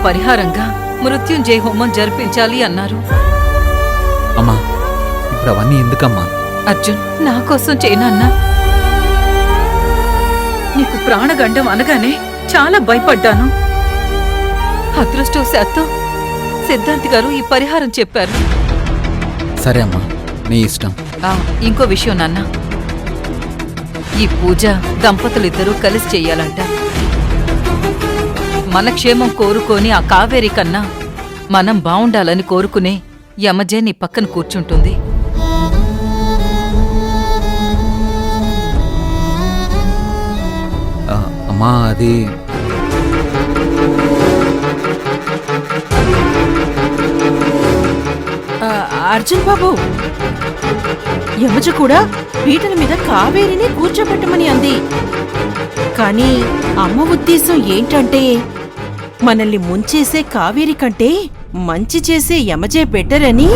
పరిహారంగా మృత్యుంజయ హోమం జరిపించాలి అన్నారు. అమ్మా, ఇప్పుడు అవన్నీ ఎందుకమ్మా? అర్జున్, నా కోసం చేయనన్నా. నీకు ప్రాణగండం అనగానే చాలా భయపడ్డాను. అదృష్టవశాత్తు సిద్ధాంతి గారు ఈ పరిహారం చెప్పారు. సరే అమ్మా, నీ ఇష్టం. ఇంకో విషయం నాన్న, ఈ పూజ దంపతులిద్దరూ కలిసి చెయ్యాలంట. మన క్షేమం కోరుకొని ఆ కావేరి కన్నా మనం బావుండాలని కోరుకునే యమజే నీ పక్కన కూర్చుంటుంది. అమ్మా, అది అర్జున్ బాబు, యమజ కూడా పీటల మీద కావేరిని కూర్చోబెట్టమని అంది. కానీ అమ్మ ఉద్దేశం ఏంటంటే మనల్ని ముంచేసే కావేరి కంటే మంచి చేసే యమజే బెటర్ అని.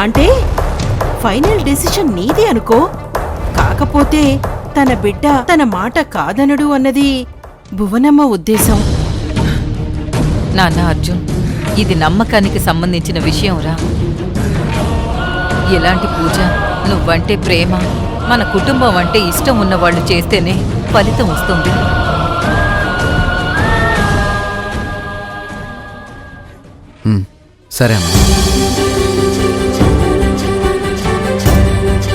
అంటే ఫైనల్ డెసిషన్ నీది అనుకో. కాకపోతే తన బిడ్డ తన మాట కాదనడు అన్నది భువనమ్మ ఉద్దేశం. నాన్న అర్జున్, ఇది నమ్మకానికి సంబంధించిన విషయంరా. ఎలాంటి పూజ నువ్వంటే ప్రేమ, మన కుటుంబం అంటే ఇష్టం ఉన్నవాళ్లు చేస్తేనే ఫలితం వస్తుంది. సరే అమ్మా.